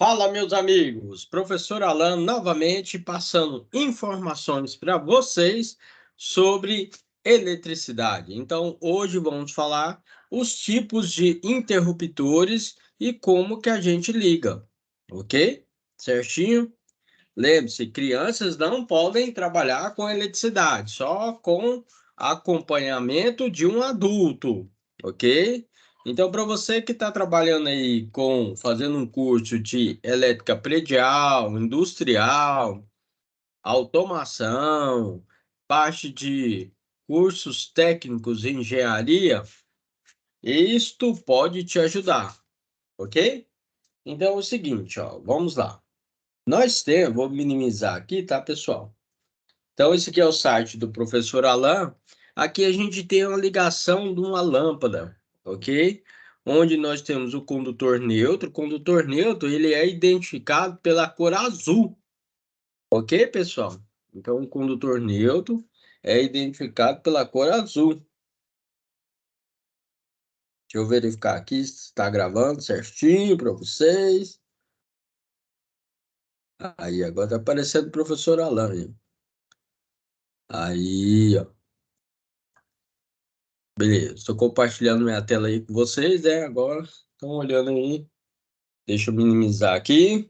Fala, meus amigos! Professor Alan novamente passando informações para vocês sobre eletricidade. Então, hoje vamos falar os tipos de interruptores e como que a gente liga, ok? Certinho? Lembre-se, crianças não podem trabalhar com eletricidade, só com acompanhamento de um adulto, ok? Então, para você que está trabalhando aí fazendo um curso de elétrica predial, industrial, automação, parte de cursos técnicos em engenharia, isto pode te ajudar, ok? Então é o seguinte, ó, vamos lá. Vou minimizar aqui, tá, pessoal? Então, esse aqui é o site do professor Alan. Aqui a gente tem uma ligação de uma lâmpada, ok? Onde nós temos o condutor neutro. O condutor neutro, ele é identificado pela cor azul, ok, pessoal? Então, o condutor neutro é identificado pela cor azul. Deixa eu verificar aqui se está gravando certinho para vocês. Aí, agora está aparecendo o professor Alan, hein? Aí, ó. Beleza, estou compartilhando minha tela aí com vocês, né? Agora estão olhando aí. Deixa eu minimizar aqui.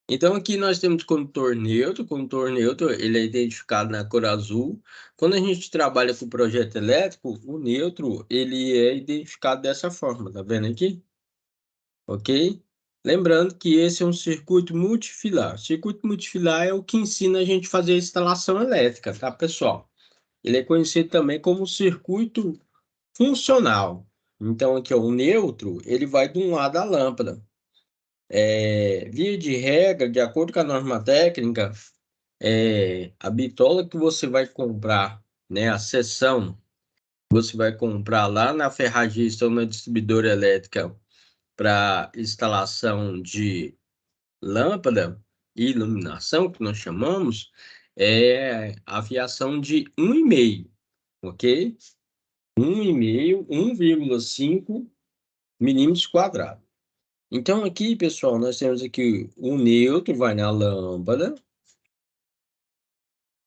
Então aqui nós temos condutor neutro. O condutor neutro, ele é identificado na cor azul. Quando a gente trabalha com projeto elétrico, o neutro, ele é identificado dessa forma, tá vendo aqui? Ok? Lembrando que esse é um circuito multifilar. Circuito multifilar é o que ensina a gente a fazer a instalação elétrica, tá, pessoal? Ele é conhecido também como circuito funcional. Então, aqui, ó, o neutro, ele vai de um lado da lâmpada. Via de regra, de acordo com a norma técnica, a bitola que você vai comprar, né, a seção que você vai comprar lá na ferragista ou na distribuidora elétrica para instalação de lâmpada e iluminação, que nós chamamos, é a fiação de 1,5, ok? 1,5, 1,5 milímetros quadrados. Então, aqui, pessoal, nós temos aqui o neutro, vai na lâmpada.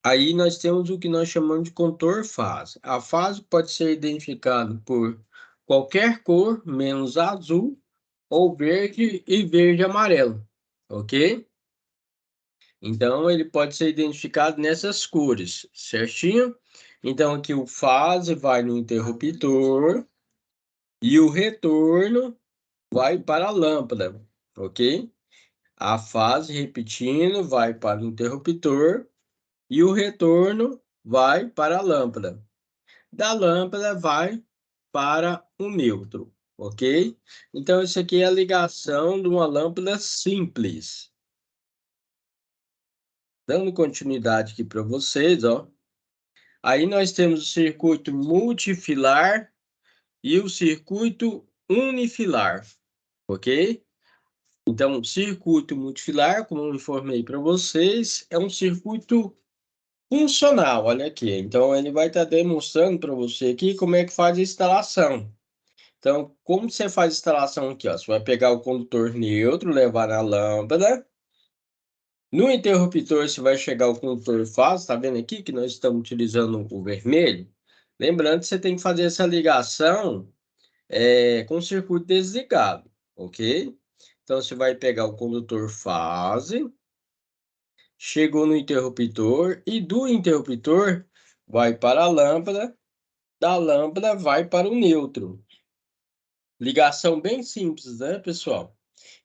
Aí nós temos o que nós chamamos de contor fase. A fase pode ser identificada por qualquer cor, menos azul, ou verde e verde e amarelo, ok? Então, ele pode ser identificado nessas cores, certinho? Então, aqui o fase vai no interruptor e o retorno vai para a lâmpada, ok? A fase, repetindo, vai para o interruptor e o retorno vai para a lâmpada. Da lâmpada vai para o neutro, ok? Então, isso aqui é a ligação de uma lâmpada simples. Dando continuidade aqui para vocês, ó. Aí nós temos o circuito multifilar e o circuito unifilar, ok? Então, circuito multifilar, como eu informei para vocês, é um circuito funcional. Olha aqui. Então, ele vai estar demonstrando para você aqui como é que faz a instalação. Então, como você faz a instalação aqui? Ó? Você vai pegar o condutor neutro, levar na lâmpada. No interruptor, você vai chegar o condutor fase. Está vendo aqui que nós estamos utilizando o vermelho? Lembrando que você tem que fazer essa ligação com o circuito desligado, ok? Então, você vai pegar o condutor fase, chegou no interruptor e do interruptor vai para a lâmpada, da lâmpada vai para o neutro. Ligação bem simples, né, pessoal?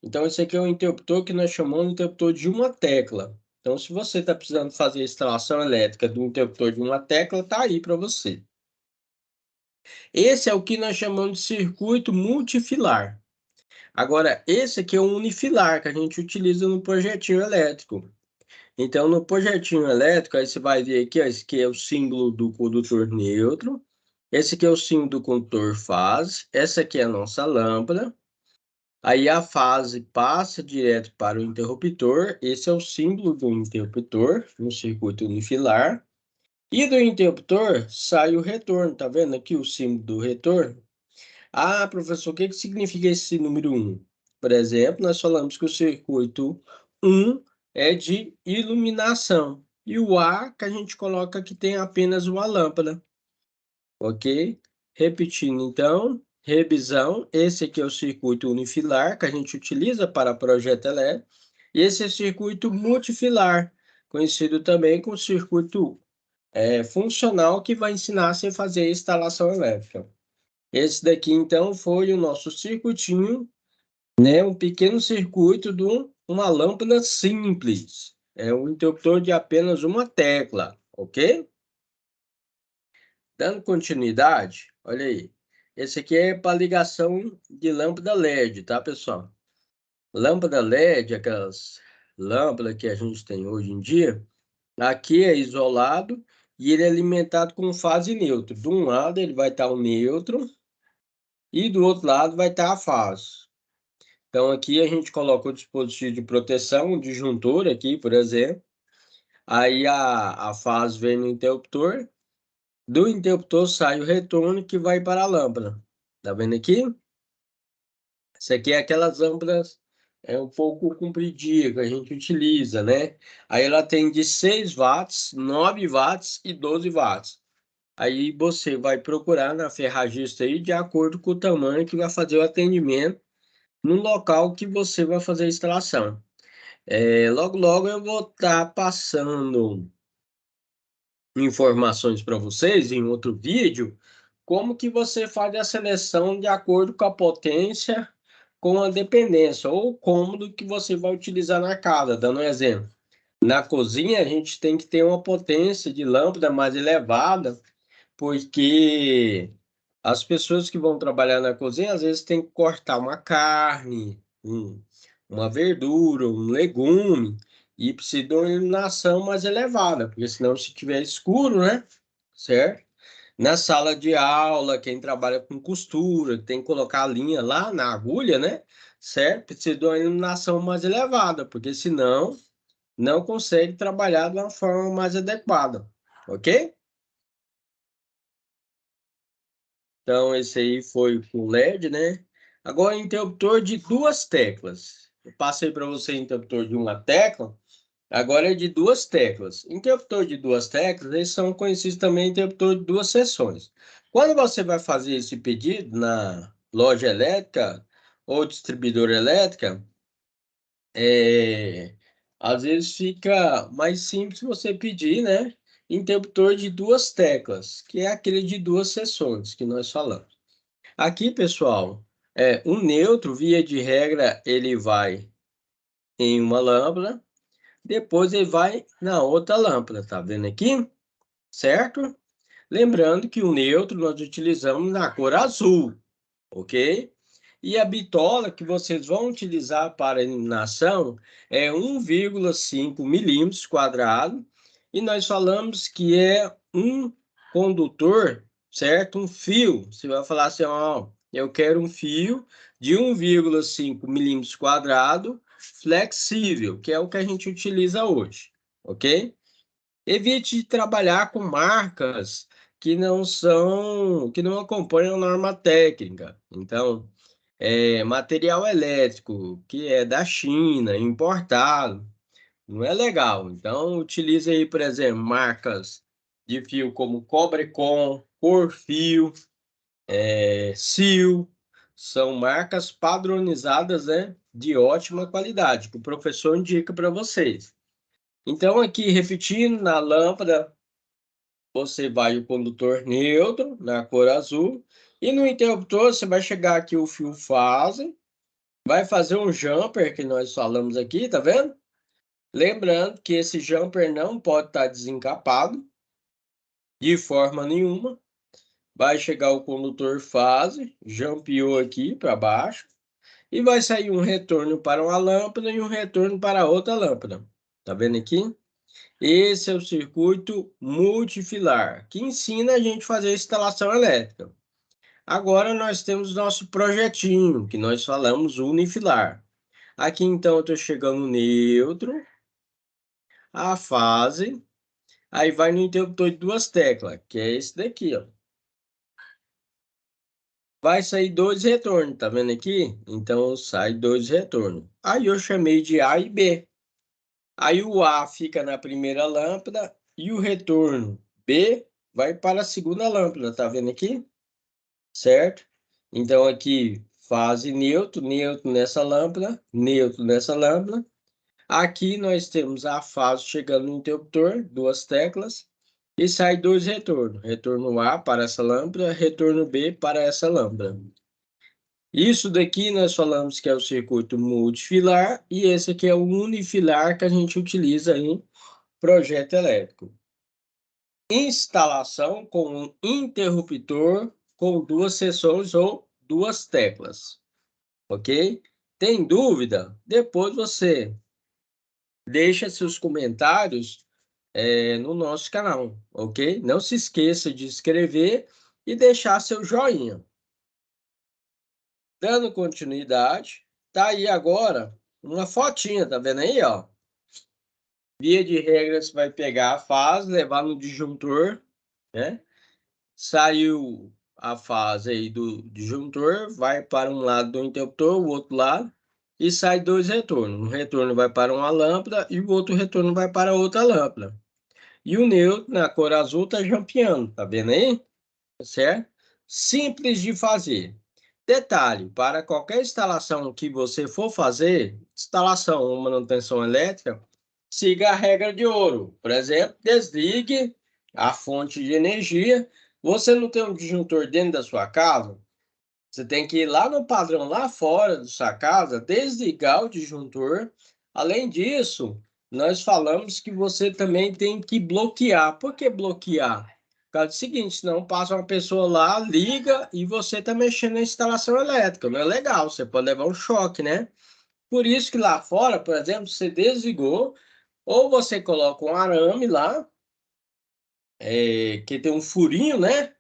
Então, esse aqui é um interruptor que nós chamamos de interruptor de uma tecla. Então, se você está precisando fazer a instalação elétrica do interruptor de uma tecla, está aí para você. Esse é o que nós chamamos de circuito multifilar. Agora, esse aqui é o unifilar, que a gente utiliza no projetinho elétrico. Então, no projetinho elétrico, aí você vai ver aqui, ó, esse aqui é o símbolo do condutor neutro, esse aqui é o símbolo do condutor fase, essa aqui é a nossa lâmpada, aí a fase passa direto para o interruptor, esse é o símbolo do interruptor, no circuito unifilar, e do interruptor sai o retorno, tá vendo aqui o símbolo do retorno? Ah, professor, o que significa esse número 1? por exemplo, nós falamos que o circuito 1 é de iluminação. E o A, que a gente coloca que tem apenas uma lâmpada. Ok? Repetindo, então, revisão. Esse aqui é o circuito unifilar, que a gente utiliza para projeto elétrico. E esse é o circuito multifilar, conhecido também como circuito funcional, que vai ensinar a fazer a instalação elétrica. Esse daqui, então, foi o nosso circuitinho, né? Um pequeno circuito de uma lâmpada simples. É um interruptor de apenas uma tecla, ok? Dando continuidade, olha aí. Esse aqui é para ligação de lâmpada LED, tá, pessoal? Lâmpada LED, aquelas lâmpadas que a gente tem hoje em dia, aqui é isolado e ele é alimentado com fase neutra. De um lado ele vai estar o neutro e do outro lado vai estar a fase. Então aqui a gente coloca o dispositivo de proteção, um disjuntor aqui, por exemplo. Aí a fase vem no interruptor. Do interruptor sai o retorno que vai para a lâmpada. Tá vendo aqui? Isso aqui é aquelas lâmpadas um pouco compridinha que a gente utiliza, né? Aí ela tem de 6 watts, 9 watts e 12 watts. Aí você vai procurar na ferragista aí de acordo com o tamanho que vai fazer o atendimento no local que você vai fazer a instalação. Logo, logo eu vou estar passando informações para vocês em outro vídeo, como que você faz a seleção de acordo com a potência, com a dependência, ou o cômodo que você vai utilizar na casa, dando um exemplo. Na cozinha, a gente tem que ter uma potência de lâmpada mais elevada, porque as pessoas que vão trabalhar na cozinha, às vezes tem que cortar uma carne, uma verdura, um legume, e precisa de uma iluminação mais elevada, porque senão se tiver escuro, né? Certo? Na sala de aula, quem trabalha com costura, tem que colocar a linha lá na agulha, né? Certo? Precisa de uma iluminação mais elevada, porque senão não consegue trabalhar de uma forma mais adequada, ok? Então, esse aí foi o LED, né? Agora, interruptor de duas teclas. Eu passei para você interruptor de uma tecla, agora é de duas teclas. Interruptor de duas teclas, eles são conhecidos também interruptor de duas seções. Quando você vai fazer esse pedido na loja elétrica ou distribuidora elétrica, é, às vezes fica mais simples você pedir, né? Interruptor de duas teclas, que é aquele de duas seções que nós falamos. Aqui, pessoal, um neutro, via de regra, ele vai em uma lâmpada, depois ele vai na outra lâmpada, tá vendo aqui? Certo? Lembrando que o neutro nós utilizamos na cor azul, ok? E a bitola que vocês vão utilizar para iluminação é 1,5 milímetros quadrado, e nós falamos que é um condutor, certo? Um fio. Você vai falar assim, ó, eu quero um fio de 1,5 milímetros quadrado flexível, que é o que a gente utiliza hoje, ok? Evite trabalhar com marcas que não acompanham norma técnica. Então, material elétrico que é da China, importado, não é legal. Então, utilize aí, por exemplo, marcas de fio como Cobrecon, Corfil, Sil, são marcas padronizadas, né, de ótima qualidade, que o professor indica para vocês. Então, aqui, repetindo, na lâmpada, você vai o condutor neutro, na cor azul, e no interruptor você vai chegar aqui o fio fase, vai fazer um jumper, que nós falamos aqui, tá vendo? Lembrando que esse jumper não pode estar desencapado, de forma nenhuma. Vai chegar o condutor fase, jumpeou aqui para baixo, e vai sair um retorno para uma lâmpada e um retorno para outra lâmpada. Tá vendo aqui? Esse é o circuito multifilar, que ensina a gente a fazer a instalação elétrica. Agora nós temos nosso projetinho, que nós falamos unifilar. Aqui então eu estou chegando no neutro, a fase, aí vai no interruptor de duas teclas, que é esse daqui, ó. vai sair 2 retornos, tá vendo aqui? Então, sai 2 retornos. Aí eu chamei de A e B. Aí o A fica na primeira lâmpada e o retorno B vai para a segunda lâmpada, tá vendo aqui? Certo? Então, aqui, fase neutro, neutro nessa lâmpada, neutro nessa lâmpada. Aqui nós temos a fase chegando no interruptor, 2 teclas, e sai 2 retornos. Retorno A para essa lâmpada, retorno B para essa lâmpada. Isso daqui nós falamos que é o circuito multifilar, e esse aqui é o unifilar que a gente utiliza em projeto elétrico. Instalação com um interruptor com 2 seções ou 2 teclas. Ok? Tem dúvida? Depois você deixa seus comentários no nosso canal, ok? Não se esqueça de inscrever e deixar seu joinha. Dando continuidade, tá aí agora uma fotinha, tá vendo aí, ó? Via de regra, você vai pegar a fase, levar no disjuntor, né? Saiu a fase aí do disjuntor, vai para um lado do interruptor, o outro lado, e sai 2 retornos. Um retorno vai para uma lâmpada e o outro retorno vai para outra lâmpada. E o neutro, na cor azul, está jampeando, tá vendo aí? Certo? Simples de fazer. Detalhe, para qualquer instalação que você for fazer, instalação ou manutenção elétrica, siga a regra de ouro. Por exemplo, desligue a fonte de energia. Você não tem um disjuntor dentro da sua casa? Você tem que ir lá no padrão, lá fora da sua casa, desligar o disjuntor. Além disso, nós falamos que você também tem que bloquear. Por que bloquear? Por causa do seguinte, senão passa uma pessoa lá, liga e você está mexendo na instalação elétrica. Não é legal, você pode levar um choque, né? Por isso que lá fora, por exemplo, você desligou, ou você coloca um arame lá, que tem um furinho, né?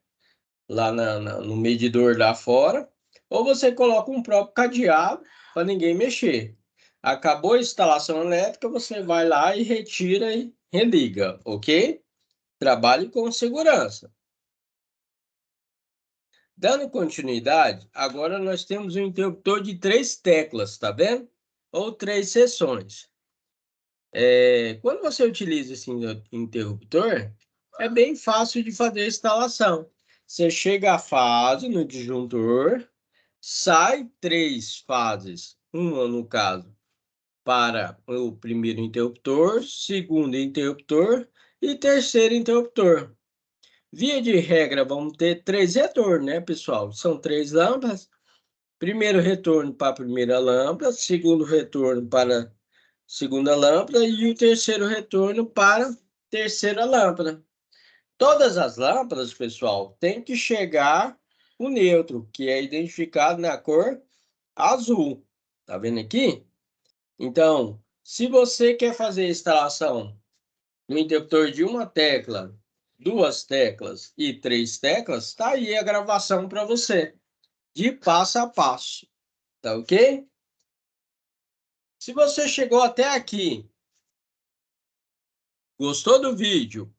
Lá no medidor lá fora, ou você coloca um próprio cadeado para ninguém mexer. Acabou a instalação elétrica, você vai lá e retira e religa, ok? Trabalhe com segurança. Dando continuidade, agora nós temos um interruptor de 3 teclas, tá vendo? Ou 3 seções. Quando você utiliza esse interruptor, é bem fácil de fazer a instalação. Você chega à fase no disjuntor, sai 3 fases, uma no caso para o primeiro interruptor, segundo interruptor e terceiro interruptor. Via de regra, vamos ter 3 retornos, né, pessoal? São 3 lâmpadas. Primeiro retorno para a primeira lâmpada, segundo retorno para a segunda lâmpada e o terceiro retorno para a terceira lâmpada. Todas as lâmpadas, pessoal, tem que chegar o neutro, que é identificado na cor azul. Tá vendo aqui? Então, se você quer fazer a instalação no interruptor de uma tecla, 2 teclas e 3 teclas, tá aí a gravação para você, de passo a passo. Tá ok? Se você chegou até aqui, gostou do vídeo,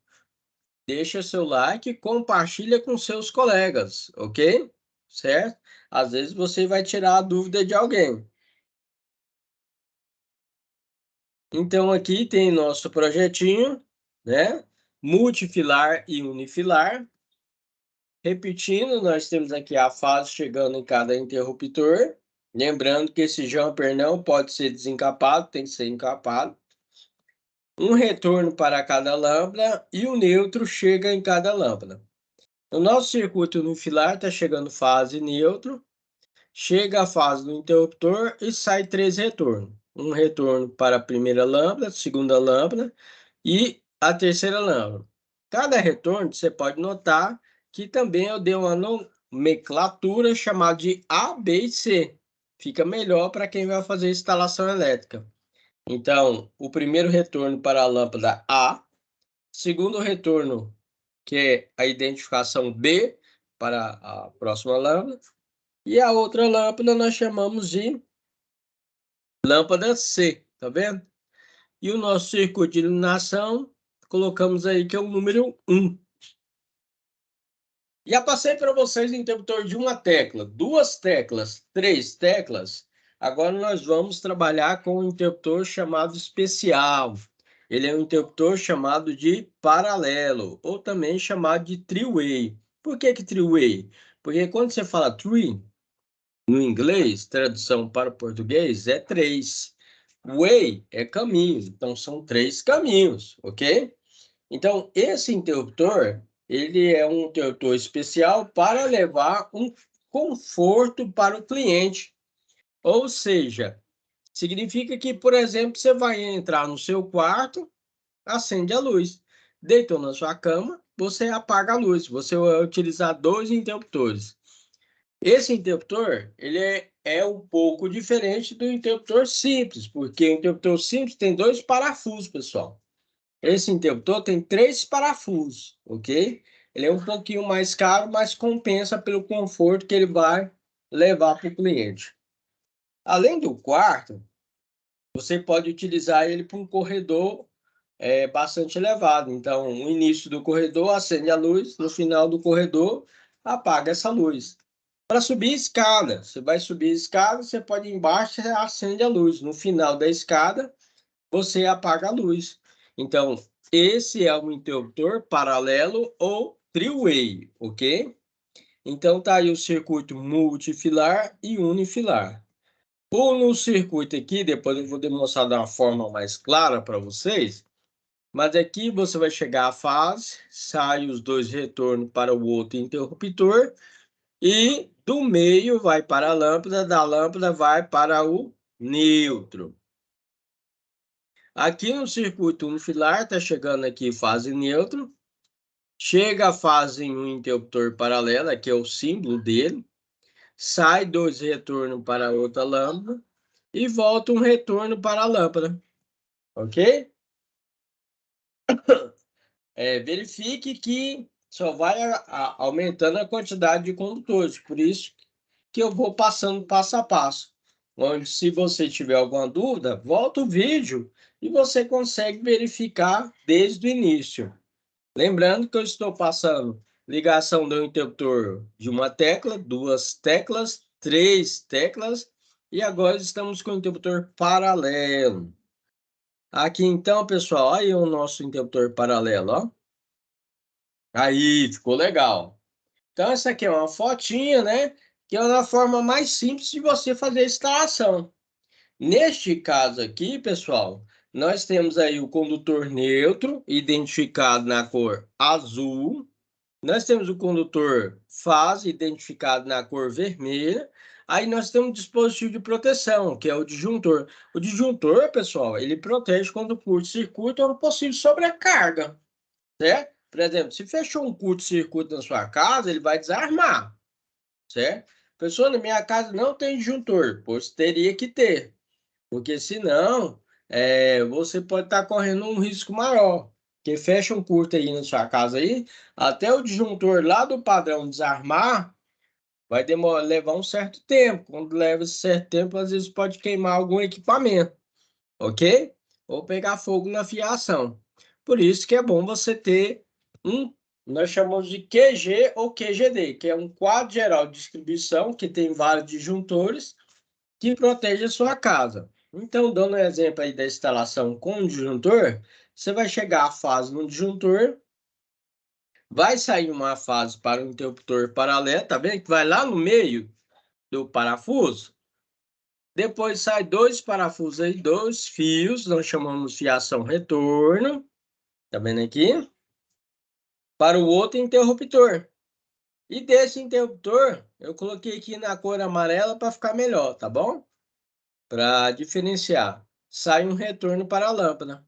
deixa seu like e compartilha com seus colegas, ok? Certo? Às vezes você vai tirar a dúvida de alguém. Então, aqui tem nosso projetinho, né? Multifilar e unifilar. Repetindo, nós temos aqui a fase chegando em cada interruptor. Lembrando que esse jumper não pode ser desencapado, tem que ser encapado. Um retorno para cada lâmpada e o neutro chega em cada lâmpada. No nosso circuito unifilar está chegando fase neutro, chega a fase do interruptor e sai 3 retornos. Um retorno para a primeira lâmpada, segunda lâmpada e a terceira lâmpada. Cada retorno, você pode notar que também eu dei uma nomenclatura chamada de A, B e C. Fica melhor para quem vai fazer instalação elétrica. Então, o primeiro retorno para a lâmpada A, segundo retorno, que é a identificação B para a próxima lâmpada, e a outra lâmpada nós chamamos de lâmpada C, tá vendo? E o nosso circuito de iluminação, colocamos aí que é o número 1. Já passei para vocês o interruptor de uma tecla, duas teclas, três teclas. Agora nós vamos trabalhar com um interruptor chamado especial. Ele é um interruptor chamado de paralelo, ou também chamado de three-way. Por que three-way? Porque quando você fala three, no inglês, tradução para o português, é três. Way é caminho, então são três caminhos, ok? Então, esse interruptor, ele é um interruptor especial para levar um conforto para o cliente. Ou seja, significa que, por exemplo, você vai entrar no seu quarto, acende a luz. Deitou na sua cama, você apaga a luz. Você vai utilizar dois interruptores. Esse interruptor, ele é um pouco diferente do interruptor simples, porque o interruptor simples tem dois parafusos, pessoal. Esse interruptor tem três parafusos, ok? Ele é um pouquinho mais caro, mas compensa pelo conforto que ele vai levar para o cliente. Além do quarto, você pode utilizar ele para um corredor bastante elevado. Então, no início do corredor, acende a luz, no final do corredor, apaga essa luz. Para subir escada, você vai subir a escada, você pode ir embaixo e acende a luz. No final da escada, você apaga a luz. Então, esse é um interruptor paralelo ou three-way, ok? Então, tá aí o circuito multifilar e unifilar. No circuito aqui, depois eu vou demonstrar de uma forma mais clara para vocês, mas aqui você vai chegar à fase, sai os dois retornos para o outro interruptor e do meio vai para a lâmpada, da lâmpada vai para o neutro. Aqui no circuito unifilar, está chegando aqui fase neutro. Chega a fase em um interruptor paralelo, que é o símbolo dele. Sai dois retornos para outra lâmpada. E volta um retorno para a lâmpada. Ok? Verifique que só vai aumentando a quantidade de condutores. Por isso que eu vou passando passo a passo. Onde, se você tiver alguma dúvida, volta o vídeo e você consegue verificar desde o início. Lembrando que eu estou passando ligação do interruptor de uma tecla, duas teclas, três teclas, e agora estamos com o interruptor paralelo. Aqui então, pessoal, aí o nosso interruptor paralelo, ó. Aí, ficou legal. Então, essa aqui é uma fotinha, né? Que é a forma mais simples de você fazer a instalação. Neste caso aqui, pessoal, nós temos aí o condutor neutro, identificado na cor azul. Nós temos o condutor fase, identificado na cor vermelha. Aí nós temos o dispositivo de proteção, que é o disjuntor. O disjuntor, pessoal, ele protege contra o curto-circuito ou possível sobrecarga, certo? Por exemplo, se fechou um curto-circuito na sua casa, ele vai desarmar, certo? Pessoal, na minha casa não tem disjuntor, pois teria que ter, porque senão você pode estar correndo um risco maior. Porque fecha um curto aí na sua casa aí, até o disjuntor lá do padrão desarmar, vai levar um certo tempo. Quando leva esse certo tempo, às vezes pode queimar algum equipamento, ok? Ou pegar fogo na fiação. Por isso que é bom você ter nós chamamos de QG ou QGD, que é um quadro geral de distribuição, que tem vários disjuntores, que protege a sua casa. Então, dando um exemplo aí da instalação com o disjuntor, você vai chegar à fase no disjuntor, vai sair uma fase para o interruptor paralelo, tá vendo? Que vai lá no meio do parafuso. Depois sai dois parafusos aí, dois fios, nós chamamos de fiação retorno, tá vendo aqui? Para o outro interruptor. E desse interruptor, eu coloquei aqui na cor amarela para ficar melhor, tá bom? Para diferenciar. Sai um retorno para a lâmpada.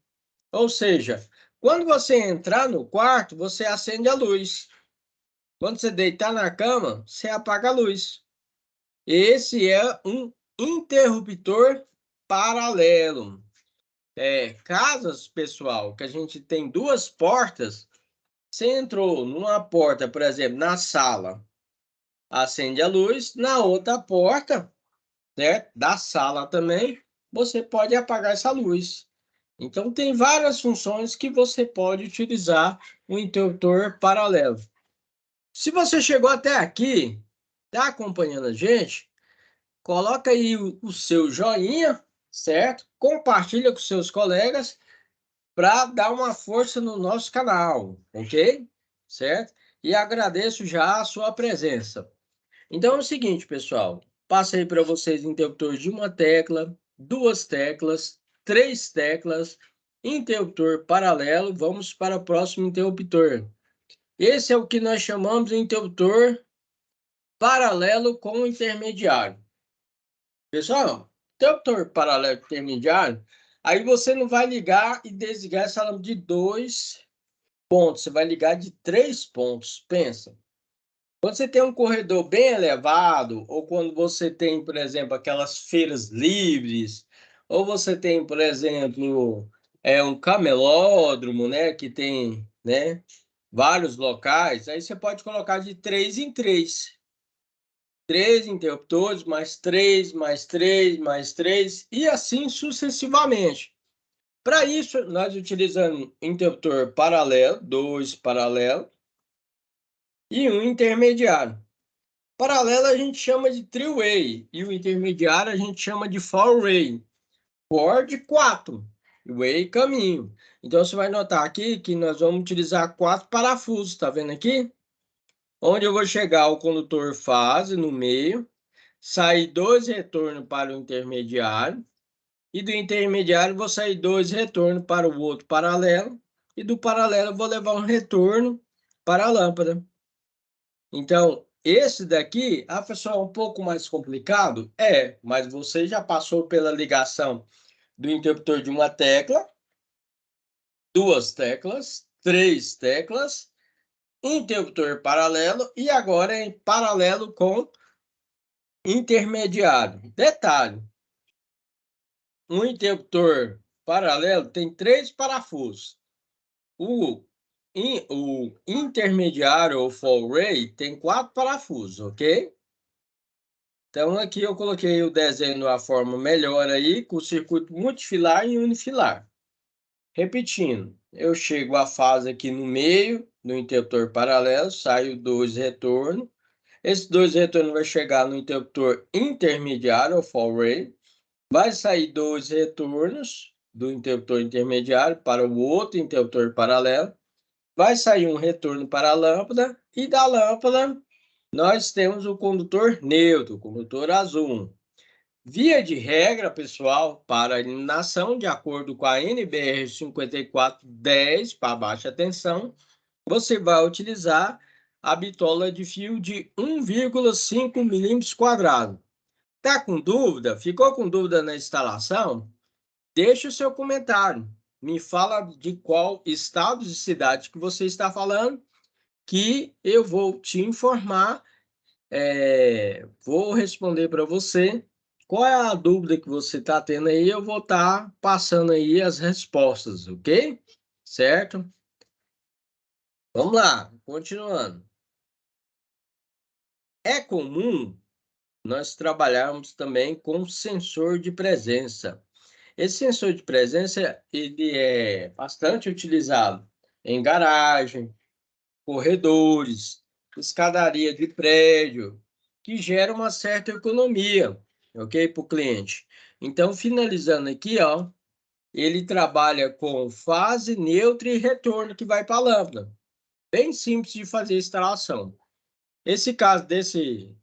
Ou seja, quando você entrar no quarto, você acende a luz. Quando você deitar na cama, você apaga a luz. Esse é um interruptor paralelo. Casas, pessoal, que a gente tem duas portas. Você entrou numa porta, por exemplo, na sala, acende a luz. Na outra porta, certo? Da sala também, você pode apagar essa luz. Então, tem várias funções que você pode utilizar o interruptor paralelo. Se você chegou até aqui, está acompanhando a gente, coloca aí o seu joinha, certo? Compartilha com seus colegas para dar uma força no nosso canal, ok? Certo? E agradeço já a sua presença. Então é o seguinte, pessoal. Passei para vocês interruptor de uma tecla, duas teclas, três teclas, interruptor paralelo. Vamos para o próximo interruptor. Esse é o que nós chamamos de interruptor paralelo com intermediário. Pessoal, interruptor paralelo intermediário, aí você não vai ligar e desligar essa lâmpada de 2 pontos, você vai ligar de 3 pontos. Pensa. Quando você tem um corredor bem elevado, ou quando você tem, por exemplo, aquelas feiras livres, ou você tem, por exemplo, um camelódromo, né, que tem, né, vários locais, aí você pode colocar de 3 em 3. 3 interruptores, mais 3, mais 3, mais 3, e assim sucessivamente. Para isso, nós utilizamos interruptor paralelo, 2 paralelo, e um intermediário. Paralelo a gente chama de three-way, e o intermediário a gente chama de four-way. For de 4, way caminho. Então você vai notar aqui que nós vamos utilizar 4 parafusos, tá vendo aqui? Onde eu vou chegar o condutor fase no meio, sair 2 retornos para o intermediário, e do intermediário vou sair 2 retornos para o outro paralelo, e do paralelo eu vou levar um retorno para a lâmpada. Então, esse daqui, pessoal, é um pouco mais complicado? É, mas você já passou pela ligação do interruptor de uma tecla, duas teclas, três teclas, interruptor paralelo e agora em paralelo com intermediário. Detalhe, um interruptor paralelo tem 3 parafusos. O intermediário ou four-way tem 4 parafusos, ok? Então, aqui eu coloquei o desenho de uma forma melhor aí, com o circuito multifilar e unifilar. Repetindo, eu chego à fase aqui no meio do interruptor paralelo, saio 2 retornos. Esses 2 retornos vai chegar no interruptor intermediário, ou four-way. Vai sair 2 retornos do interruptor intermediário para o outro interruptor paralelo. Vai sair um retorno para a lâmpada e da lâmpada nós temos o condutor neutro, o condutor azul. Via de regra, pessoal, para a iluminação, de acordo com a NBR 5410, para baixa tensão, você vai utilizar a bitola de fio de 1,5 milímetros quadrados. Tá com dúvida? Ficou com dúvida na instalação? Deixe o seu comentário. Me fala de qual estado de cidade que você está falando, que eu vou te informar, vou responder para você. Qual é a dúvida que você está tendo aí? Eu vou estar passando aí as respostas, ok? Certo? Vamos lá, continuando. É comum nós trabalharmos também com sensor de presença. Esse sensor de presença, ele é bastante utilizado em garagem, corredores, escadaria de prédio, que gera uma certa economia, ok, para o cliente. Então, finalizando aqui, ó, ele trabalha com fase, neutra e retorno que vai para a lâmpada. Bem simples de fazer a instalação. Esse caso desse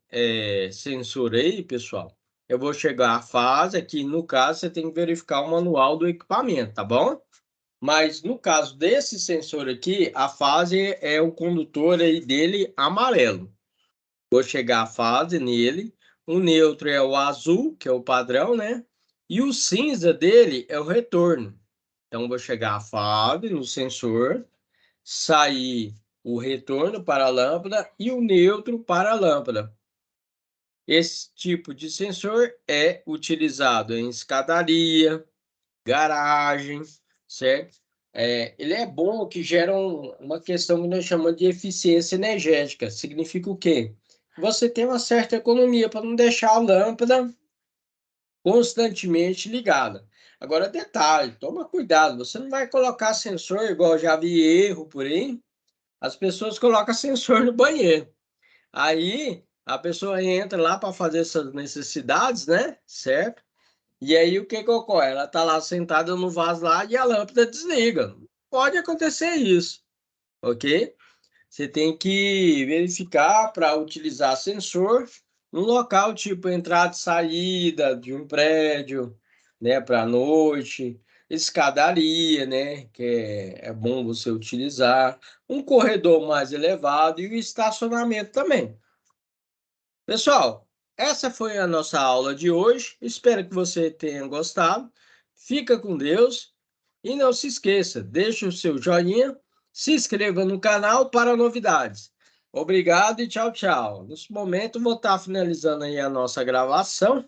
sensor aí, pessoal, eu vou chegar à fase aqui, no caso, você tem que verificar o manual do equipamento, tá bom? Mas no caso desse sensor aqui, a fase é o condutor aí dele amarelo. Vou chegar à fase nele. O neutro é o azul, que é o padrão, né? E o cinza dele é o retorno. Então, vou chegar à fase no sensor, sair o retorno para a lâmpada e o neutro para a lâmpada. Esse tipo de sensor é utilizado em escadaria, garagem, certo? Ele é bom que gera uma questão que nós chamamos de eficiência energética. Significa o quê? Você tem uma certa economia para não deixar a lâmpada constantemente ligada. Agora, detalhe, toma cuidado, você não vai colocar sensor, igual eu já vi erro por aí. as pessoas colocam sensor no banheiro. Aí a pessoa entra lá para fazer essas necessidades, né? Certo? E aí o que que ocorre? Ela está lá sentada no vaso lá e a lâmpada desliga. Pode acontecer isso, ok? Você tem que verificar para utilizar sensor no local tipo entrada e saída de um prédio, né, para a noite, escadaria, né, que é bom você utilizar, um corredor mais elevado e o estacionamento também. Pessoal, essa foi a nossa aula de hoje. Espero que você tenha gostado. Fica com Deus e não se esqueça, deixe o seu joinha, se inscreva no canal para novidades. Obrigado e tchau, tchau. Nesse momento, vou estar finalizando aí a nossa gravação.